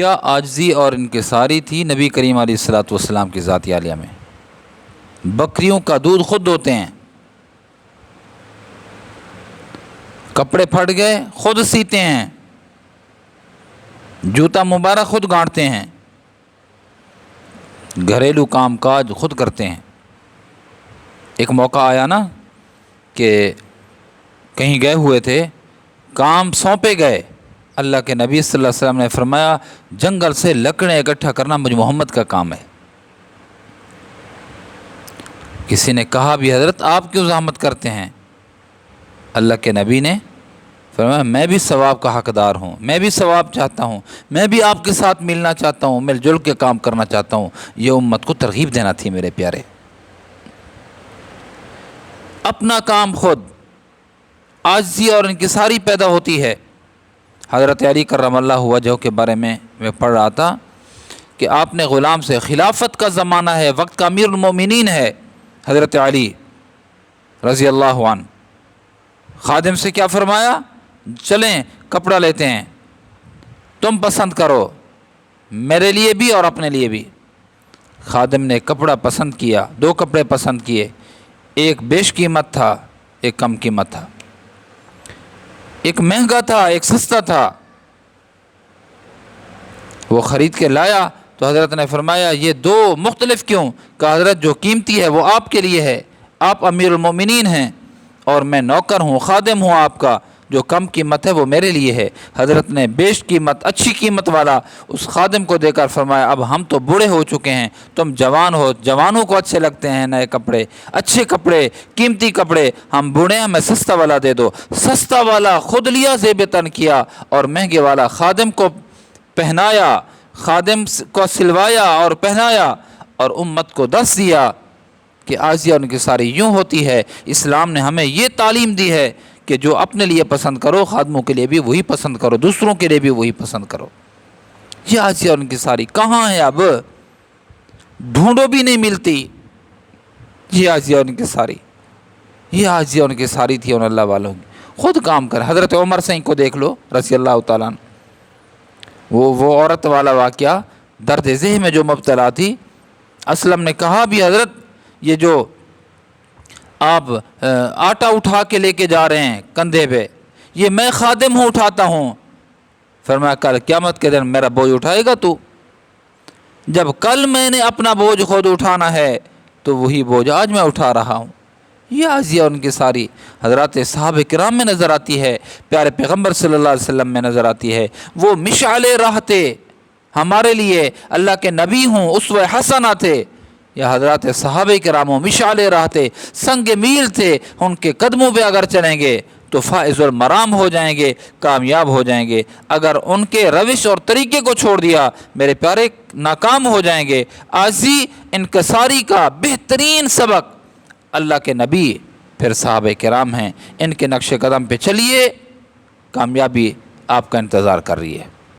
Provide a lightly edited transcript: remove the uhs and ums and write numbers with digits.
کیا عاجزی اور انکساری تھی نبی کریم علیہ الصلوۃ والسلام کی ذات عالیہ میں۔ بکریوں کا دودھ خود دوتے ہیں، کپڑے پھٹ گئے خود سیتے ہیں، جوتا مبارک خود گانٹتے ہیں، گھریلو کام کاج خود کرتے ہیں۔ ایک موقع آیا نا کہ کہیں گئے ہوئے تھے، کام سونپے گئے، اللہ کے نبی صلی اللہ علیہ وسلم نے فرمایا جنگل سے لکڑیں اکٹھا کرنا مجھ محمد کا کام ہے۔ کسی نے کہا بھی حضرت آپ کیوں زحمت کرتے ہیں؟ اللہ کے نبی نے فرمایا میں بھی ثواب کا حقدار ہوں، میں بھی ثواب چاہتا ہوں، میں بھی آپ کے ساتھ ملنا چاہتا ہوں، مل جل کے کام کرنا چاہتا ہوں۔ یہ امت کو ترغیب دینا تھی میرے پیارے۔ اپنا کام خود، عاجزی اور انکساری پیدا ہوتی ہے۔ حضرت علی کرم اللہ وجہہ کے بارے میں پڑھ رہا تھا کہ آپ نے غلام سے، خلافت کا زمانہ ہے، وقت کا امیر المومنین ہے حضرت علی رضی اللہ عنہ، خادم سے کیا فرمایا؟ چلیں کپڑا لیتے ہیں، تم پسند کرو، میرے لیے بھی اور اپنے لیے بھی۔ خادم نے کپڑا پسند کیا، دو کپڑے پسند کیے، ایک بیش قیمت تھا، ایک کم قیمت تھا، ایک مہنگا تھا، ایک سستا تھا۔ وہ خرید کے لایا تو حضرت نے فرمایا یہ دو مختلف کیوں؟ کہ حضرت جو قیمتی ہے وہ آپ کے لیے ہے، آپ امیر المومنین ہیں، اور میں نوکر ہوں، خادم ہوں آپ کا، جو کم قیمت ہے وہ میرے لیے ہے۔ حضرت نے بیش قیمت، اچھی قیمت والا اس خادم کو دے کر فرمایا اب ہم تو بوڑھے ہو چکے ہیں، تم جوان ہو، جوانوں کو اچھے لگتے ہیں نئے کپڑے، اچھے کپڑے، قیمتی کپڑے، ہم بوڑھے ہیں، ہمیں سستا والا دے دو۔ سستا والا خود لیا، زیب تن کیا، اور مہنگے والا خادم کو پہنایا، خادم کو سلوایا اور پہنایا، اور امت کو درس دیا کہ عاجزی اور انکساری یوں ہوتی ہے۔ اسلام نے ہمیں یہ تعلیم دی ہے کہ جو اپنے لیے پسند کرو، خادموں کے لیے بھی وہی پسند کرو، دوسروں کے لیے بھی وہی پسند کرو۔ یہ عاجزی اور انکساری کہاں ہے؟ اب ڈھونڈو بھی نہیں ملتی یہ عاجزی اور انکساری۔ یہ عاجزی اور انکساری تھی ان اللہ والوں کی، خود کام کر۔ حضرت عمر سائیں کو دیکھ لو رضی اللہ تعالیٰ عنہ، وہ عورت والا واقعہ، درد ذہن میں جو مبتلا تھی، اسلم نے کہا بھی حضرت یہ جو آپ آٹا اٹھا کے لے کے جا رہے ہیں کندھے پہ، یہ میں خادم ہوں اٹھاتا ہوں۔ فرمایا کل قیامت کے دن میرا بوجھ اٹھائے گا تو؟ جب کل میں نے اپنا بوجھ خود اٹھانا ہے تو وہی بوجھ آج میں اٹھا رہا ہوں۔ یہ عاجزی اور انکساری حضرات صحابہ کرام میں نظر آتی ہے، پیارے پیغمبر صلی اللہ علیہ وسلم میں نظر آتی ہے۔ وہ مشعل راہ تھے ہمارے لیے، اللہ کے نبی ہوں، اسوہ حسنہ تھے۔ یا حضرات صحابہ کرام مشعل راہ تھے، سنگ میل تھے، ان کے قدموں پہ اگر چلیں گے تو فائز المرام ہو جائیں گے، کامیاب ہو جائیں گے۔ اگر ان کے روش اور طریقے کو چھوڑ دیا میرے پیارے ناکام ہو جائیں گے۔ عاجزی انکساری کا بہترین سبق اللہ کے نبی پھر صحابہ کرام ہیں، ان کے نقش قدم پہ چلیے، کامیابی آپ کا انتظار کر رہی ہے۔